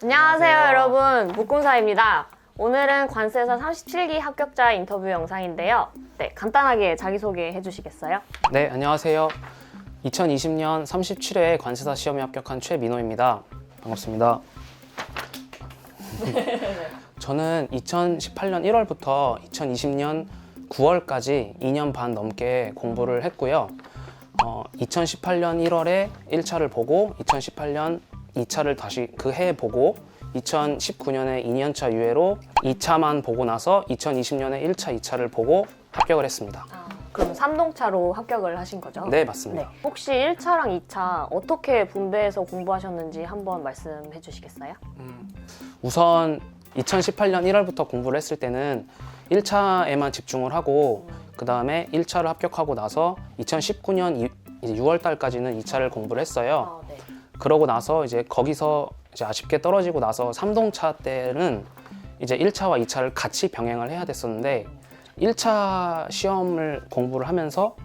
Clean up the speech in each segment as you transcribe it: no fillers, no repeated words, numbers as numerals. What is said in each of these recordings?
안녕하세요 여러분, 묶음사입니다. 오늘은 관세사 37기 합격자 인터뷰 영상인데요. 네, 간단하게 자기소개 해주시겠어요? 네, 안녕하세요. 2020년 37회 관세사 시험에 합격한 최민호입니다. 반갑습니다. 저는 2018년 1월부터 2020년 9월까지 2년 반 넘게 공부를 했고요. 2018년 1월에 1차를 보고 2018년 2차를 다시 그 해에 보고 2019년에 2년차 유예로 2차만 보고 나서 2020년에 1차, 2차를 보고 합격을 했습니다. 그럼 3동차로 합격을 하신 거죠? 네, 맞습니다. 네. 혹시 1차랑 2차 어떻게 분배해서 공부하셨는지 한번 말씀해 주시겠어요? 우선 2018년 1월부터 공부를 했을 때는 1차에만 집중을 하고 그 다음에 1차를 합격하고 나서 2019년 6월 달까지는 2차를 공부를 했어요. 네. 그러고 나서 이제 거기서 이제 아쉽게 떨어지고 나서 3동차 때는 이제 1차와 2차를 같이 병행을 해야 됐었는데 1차 시험을 공부를 하면서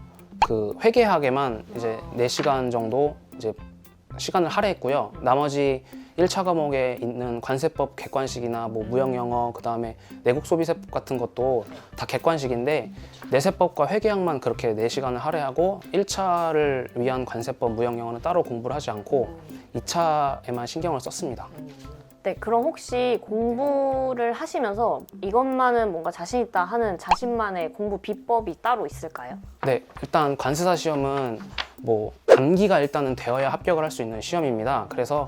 그 회계학에만 이제 4시간 정도 이제 시간을 할애했고요. 나머지 1차 과목에 있는 관세법 객관식이나 뭐 무형영어, 그 다음에 내국소비세법 같은 것도 다 객관식인데 내세법과 회계학만 그렇게 4시간을 할애하고 1차를 위한 관세법, 무형영어는 따로 공부를 하지 않고 2차에만 신경을 썼습니다. 네, 그럼 혹시 공부를 하시면서 이것만은 뭔가 자신 있다 하는 자신만의 공부 비법이 따로 있을까요? 네, 일단 관세사 시험은 뭐 암기가 일단은 되어야 합격을 할 수 있는 시험입니다. 그래서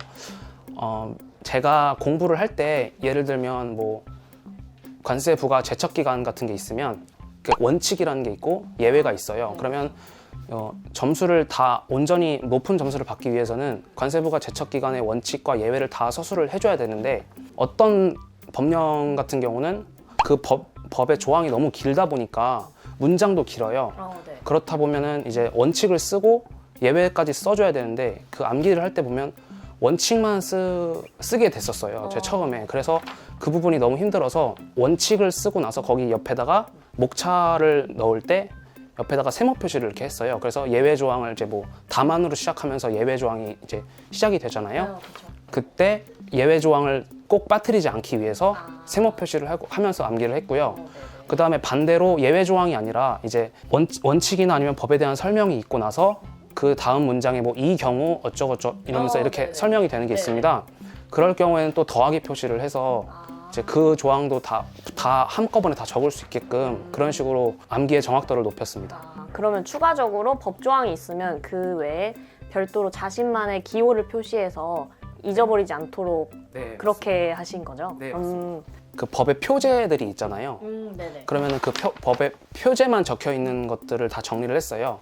제가 공부를 할 때 예를 들면 뭐 관세부가 제척 기간 같은 게 있으면 그 원칙이라는 게 있고 예외가 있어요. 그러면 점수를 다 온전히 높은 점수를 받기 위해서는 관세부가 제척 기간의 원칙과 예외를 다 서술을 해줘야 되는데 어떤 법령 같은 경우는 그 법의 조항이 너무 길다 보니까 문장도 길어요. 네. 그렇다 보면은 이제 원칙을 쓰고 예외까지 써줘야 되는데 그 암기를 할 때 보면 원칙만 쓰게 됐었어요. 제 처음에. 그래서 그 부분이 너무 힘들어서 원칙을 쓰고 나서 거기 옆에다가 목차를 넣을 때 옆에다가 세모 표시를 이렇게 했어요. 그래서 예외 조항을 이제 뭐 다만으로 시작하면서 예외 조항이 이제 시작이 되잖아요. 그렇죠. 그때 예외 조항을 꼭 빠뜨리지 않기 위해서 세모 표시를 하면서 암기를 했고요. 그 다음에 반대로 예외 조항이 아니라 이제 원칙이나 아니면 법에 대한 설명이 있고 나서 그 다음 문장에 뭐 이 경우 어쩌고저쩌고 이러면서 이렇게 네네. 설명이 되는 게 있습니다. 그럴 경우에는 또 더하기 표시를 해서 이제 그 조항도 다 한꺼번에 다 적을 수 있게끔 그런 식으로 암기의 정확도를 높였습니다. 그러면 추가적으로 법조항이 있으면 그 외에 별도로 자신만의 기호를 표시해서 잊어버리지 않도록 네, 그렇게 하신 거죠? 네, 그 법의 표제들이 있잖아요. 네네. 그러면은 그 법의 표제만 적혀 있는 것들을 다 정리를 했어요.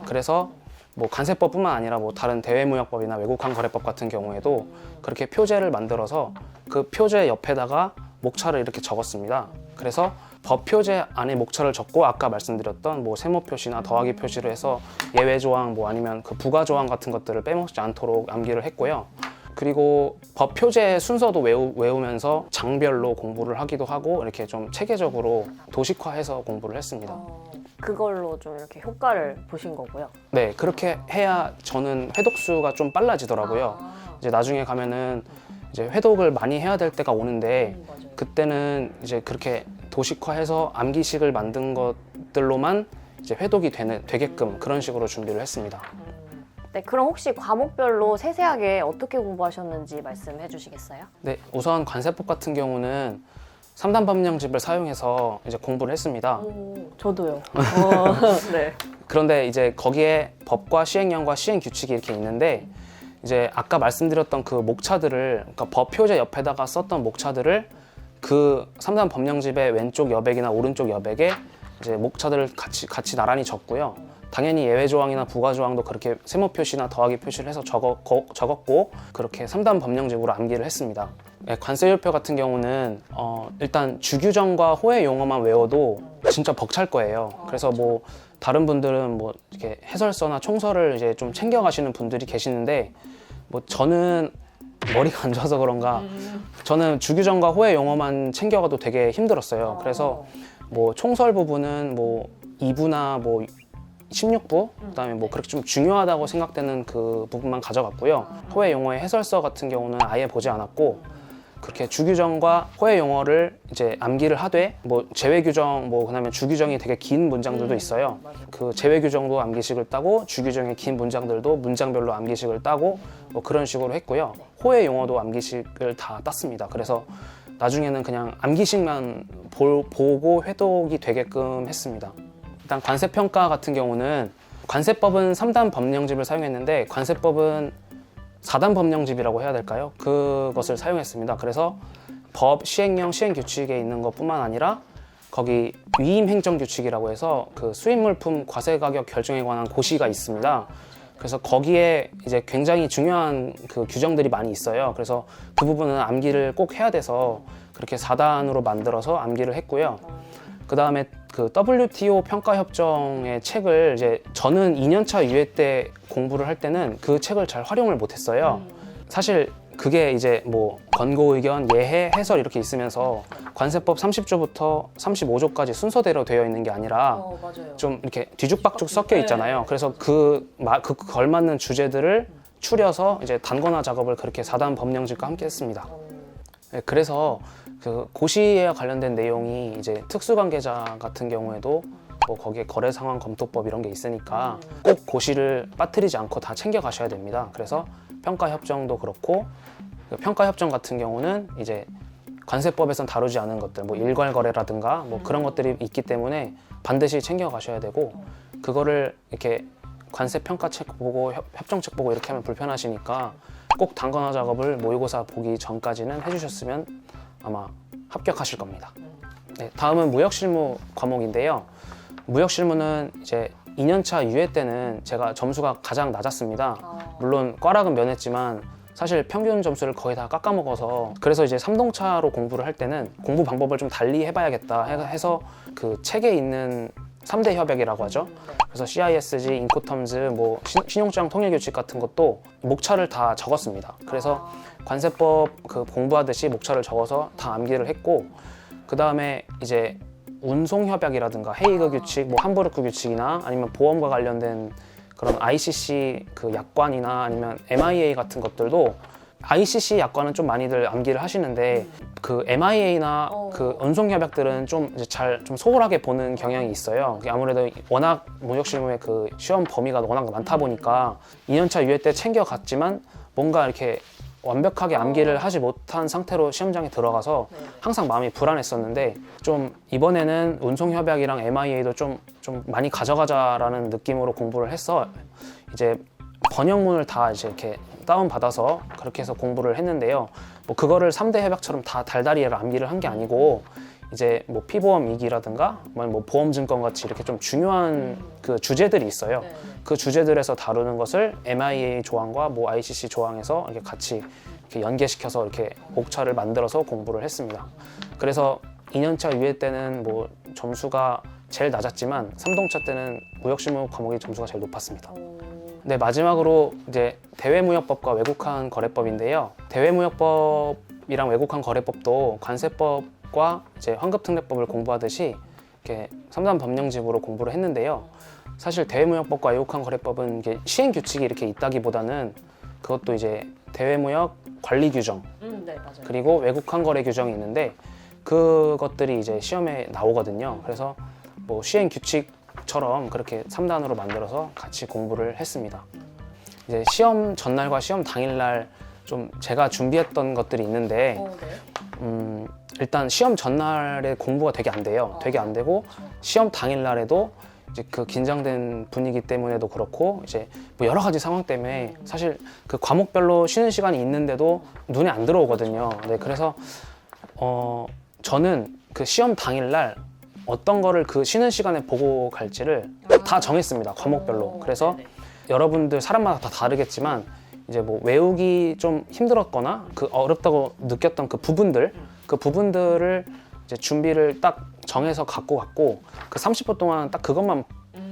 그래서 뭐 관세법뿐만 아니라 뭐 다른 대외무역법이나 외국환거래법 같은 경우에도 그렇게 표제를 만들어서 그 표제 옆에다가 목차를 이렇게 적었습니다. 그래서 법 표제 안에 목차를 적고 아까 말씀드렸던 뭐 세모 표시나 더하기 표시를 해서 예외 조항 뭐 아니면 그 부가 조항 같은 것들을 빼먹지 않도록 암기를 했고요. 그리고 법 표제 순서도 외우면서 장별로 공부를 하기도 하고 이렇게 좀 체계적으로 도식화해서 공부를 했습니다. 그걸로 좀 이렇게 효과를 보신 거고요. 네, 그렇게 해야 저는 회독수가 좀 빨라지더라고요. 이제 나중에 가면은 이제 회독을 많이 해야 될 때가 오는데 맞아요. 그때는 이제 그렇게 도식화해서 암기식을 만든 것들로만 이제 회독이 되게끔 그런 식으로 준비를 했습니다. 네, 그럼 혹시 과목별로 세세하게 어떻게 공부하셨는지 말씀해 주시겠어요? 네, 우선 관세법 같은 경우는 3단 법령집을 사용해서 이제 공부를 했습니다. 저도요. 네. 그런데 이제 거기에 법과 시행령과 시행규칙이 이렇게 있는데 이제 아까 말씀드렸던 그 목차들을 그러니까 법 표제 옆에다가 썼던 목차들을 그 3단 법령집의 왼쪽 여백이나 오른쪽 여백에 이제 목차들을 같이 나란히 적고요. 당연히 예외 조항이나 부가 조항도 그렇게 세모 표시나 더하기 표시를 해서 적었고 그렇게 3단 법령집으로 암기를 했습니다. 네, 관세율표 같은 경우는 일단 주규정과 호혜 용어만 외워도 진짜 벅찰 거예요. 그래서 뭐 다른 분들은 뭐 이렇게 해설서나 총서를 이제 좀 챙겨 가시는 분들이 계시는데 뭐 저는 머리가 안 좋아서 그런가 저는 주규정과 호혜 용어만 챙겨가도 되게 힘들었어요. 그래서 뭐 총설 부분은 뭐 2부나 뭐 16부 그다음에 뭐 그렇게 좀 중요하다고 생각되는 그 부분만 가져갔고요. 호혜 용어의 해설서 같은 경우는 아예 보지 않았고 그렇게 주규정과 호혜 용어를 이제 암기를 하되 뭐 제외 규정 뭐 그다음에 주규정이 되게 긴 문장들도 있어요. 그 제외 규정도 암기식을 따고 주규정의 긴 문장들도 문장별로 암기식을 따고 뭐 그런 식으로 했고요. 호혜 용어도 암기식을 다 땄습니다. 그래서 나중에는 그냥 암기식만 보고 회독이 되게끔 했습니다. 일단 관세평가 같은 경우는 관세법은 3단 법령집을 사용했는데 관세법은 4단 법령집이라고 해야 될까요? 그것을 사용했습니다. 그래서 법, 시행령, 시행규칙에 있는 것뿐만 아니라 거기 위임행정규칙이라고 해서 그 수입물품 과세가격 결정에 관한 고시가 있습니다. 그래서 거기에 이제 굉장히 중요한 그 규정들이 많이 있어요. 그래서 그 부분은 암기를 꼭 해야 돼서 그렇게 4단으로 만들어서 암기를 했고요. 그 다음에 그 WTO 평가협정의 책을 이제 저는 2년차 유예 때 공부를 할 때는 그 책을 잘 활용을 못했어요. 사실 그게 이제 뭐 권고 의견, 예해, 해설 이렇게 있으면서 관세법 30조부터 35조까지 순서대로 되어 있는 게 아니라 좀 이렇게 뒤죽박죽 섞여 있잖아요. 그래서 그 걸맞는 주제들을 추려서 이제 단권화 작업을 그렇게 4단 법령집과 함께 했습니다. 네, 그래서 그 고시에 관련된 내용이 이제 특수관계자 같은 경우에도 뭐 거기에 거래상황 검토법 이런 게 있으니까 꼭 고시를 빠뜨리지 않고 다 챙겨 가셔야 됩니다. 그래서 평가협정도 그렇고 그 평가협정 같은 경우는 이제 관세법에선 다루지 않은 것들 뭐 일괄거래라든가 뭐 그런 것들이 있기 때문에 반드시 챙겨 가셔야 되고 그거를 이렇게 관세평가책 보고 협정책 보고 이렇게 하면 불편하시니까 꼭 단권화 작업을 모의고사 보기 전까지는 해주셨으면 아마 합격하실 겁니다. 네, 다음은 무역실무 과목인데요. 무역실무는 이제 2년차 유예 때는 제가 점수가 가장 낮았습니다. 물론 과락은 면했지만 사실 평균 점수를 거의 다 깎아먹어서 그래서 이제 3동차로 공부를 할 때는 공부 방법을 좀 달리 해봐야겠다 해서 그 책에 있는 3대 협약이라고 하죠. 그래서 CISG, 인코텀즈, 뭐 신용장 통일규칙 같은 것도 목차를 다 적었습니다. 그래서 관세법 그 공부하듯이 목차를 적어서 다 암기를 했고 그 다음에 이제 운송협약이라든가 헤이그 규칙, 뭐 함부르크 규칙이나 아니면 보험과 관련된 그런 ICC 그 약관이나 아니면 MIA 같은 것들도 ICC 약관은 좀 많이들 암기를 하시는데 그 MIA나 그 운송협약들은 좀 이제 좀 소홀하게 보는 경향이 있어요. 아무래도 워낙 무역실무의 그 시험 범위가 워낙 많다 보니까 2년차 유예 때 챙겨갔지만 뭔가 이렇게 완벽하게 암기를 하지 못한 상태로 시험장에 들어가서 항상 마음이 불안했었는데 좀 이번에는 운송협약이랑 MIA도 좀 많이 가져가자라는 느낌으로 공부를 했어. 이제 번역문을 다 이제 이렇게 다운받아서 그렇게 해서 공부를 했는데요. 뭐 그거를 3대 협약처럼 다 달달이를 암기를 한 게 아니고 이제 뭐 피보험 이기라든가 뭐 보험증권 같이 이렇게 좀 중요한 그 주제들이 있어요. 그 주제들에서 다루는 것을 MIA 조항과 뭐 ICC 조항에서 이렇게 같이 이렇게 연계시켜서 이렇게 목차를 만들어서 공부를 했습니다. 그래서 2년차 유예 때는 뭐 점수가 제일 낮았지만 3동차 때는 무역실무 과목의 점수가 제일 높았습니다. 네, 마지막으로 이제 대외무역법과 외국환 거래법인데요. 대외무역법이랑 외국환 거래법도 관세법과 이제 환급특례법을 공부하듯이 이렇게 3단 법령집으로 공부를 했는데요. 사실 대외무역법과 외국환 거래법은 이게 시행 규칙이 이렇게 있다기보다는 그것도 이제 대외무역 관리 규정 그리고 외국환 거래 규정이 있는데 그것들이 이제 시험에 나오거든요. 그래서 뭐 시행 규칙처럼 그렇게 3단으로 만들어서 같이 공부를 했습니다. 이제 시험 전날과 시험 당일날 좀 제가 준비했던 것들이 있는데 일단 시험 전날에 공부가 되게 안 돼요. 되게 안 되고 시험 당일날에도 이제 그 긴장된 분위기 때문에도 그렇고 이제 뭐 여러 가지 상황 때문에 사실 그 과목별로 쉬는 시간이 있는데도 눈에 안 들어오거든요. 네, 그래서 저는 그 시험 당일날 어떤 거를 그 쉬는 시간에 보고 갈지를 다 정했습니다. 과목별로. 그래서 여러분들 사람마다 다 다르겠지만 이제 뭐 외우기 좀 힘들었거나 그 어렵다고 느꼈던 그 부분들을 이제 준비를 딱 정해서 갖고 갔고 그 30분 동안 딱 그것만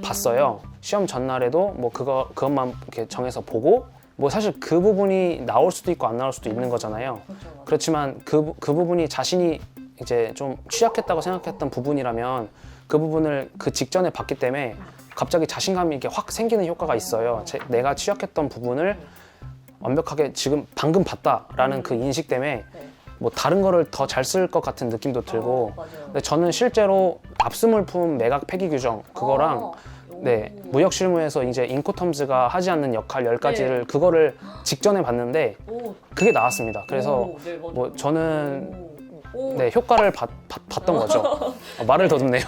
봤어요. 시험 전날에도 뭐 그것만 이렇게 정해서 보고 뭐 사실 그 부분이 나올 수도 있고 안 나올 수도 있는 거잖아요. 그렇지만 그 부분이 자신이 이제 좀 취약했다고 생각했던 부분이라면 그 부분을 그 직전에 봤기 때문에 갑자기 자신감이 이렇게 확 생기는 효과가 있어요. 내가 취약했던 부분을 완벽하게 지금 방금 봤다라는 그 인식 때문에 뭐 다른 거를 더 잘 쓸 것 같은 느낌도 들고 맞아요. 근데 저는 실제로 압수물품 매각 폐기 규정 그거랑 네, 무역 실무에서 이제 인코텀즈가 하지 않는 역할 10가지를 그거를 직전에 봤는데 오, 그게 나왔습니다. 그래서 오, 네, 맞아요. 뭐 저는 오, 네, 효과를 봤던 거죠. 말을 더듬네요.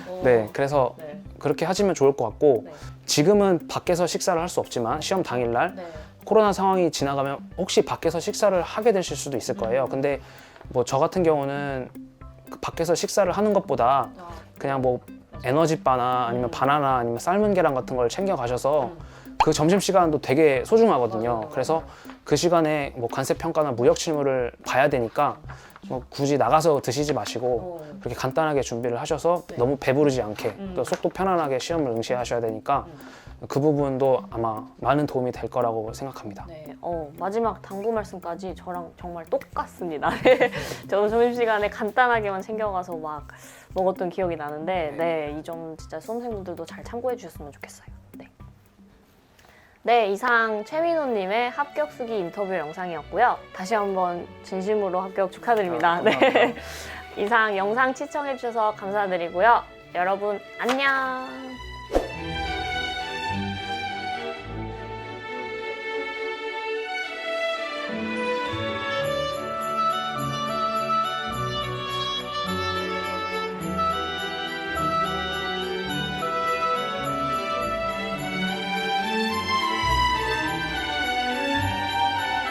오, 네, 그래서 네. 그렇게 하시면 좋을 것 같고 네. 지금은 밖에서 식사를 할 수 없지만 시험 당일날 네. 코로나 상황이 지나가면 혹시 밖에서 식사를 하게 되실 수도 있을 거예요. 근데 뭐 저 같은 경우는 그 밖에서 식사를 하는 것보다 아, 그냥 뭐 에너지바나 아니면 바나나 아니면 삶은 계란 같은 걸 챙겨 가셔서 그 점심 시간도 되게 소중하거든요. 맞아요. 그래서 그 시간에 뭐 관세 평가나 무역 실무를 봐야 되니까 뭐 굳이 나가서 드시지 마시고 오. 그렇게 간단하게 준비를 하셔서 네. 너무 배부르지 않게 또 속도 편안하게 시험을 응시하셔야 되니까 그 부분도 아마 많은 도움이 될 거라고 생각합니다. 네. 마지막 당부 말씀까지 저랑 정말 똑같습니다. 저도 점심시간에 간단하게만 챙겨가서 막 먹었던 기억이 나는데 네, 이 점 진짜 수험생분들도 잘 참고해 주셨으면 좋겠어요. 네. 네, 이상 최민호님의 합격 수기 인터뷰 영상이었고요. 다시 한번 진심으로 합격 축하드립니다. 네. 이상 영상 시청해 주셔서 감사드리고요. 여러분 안녕.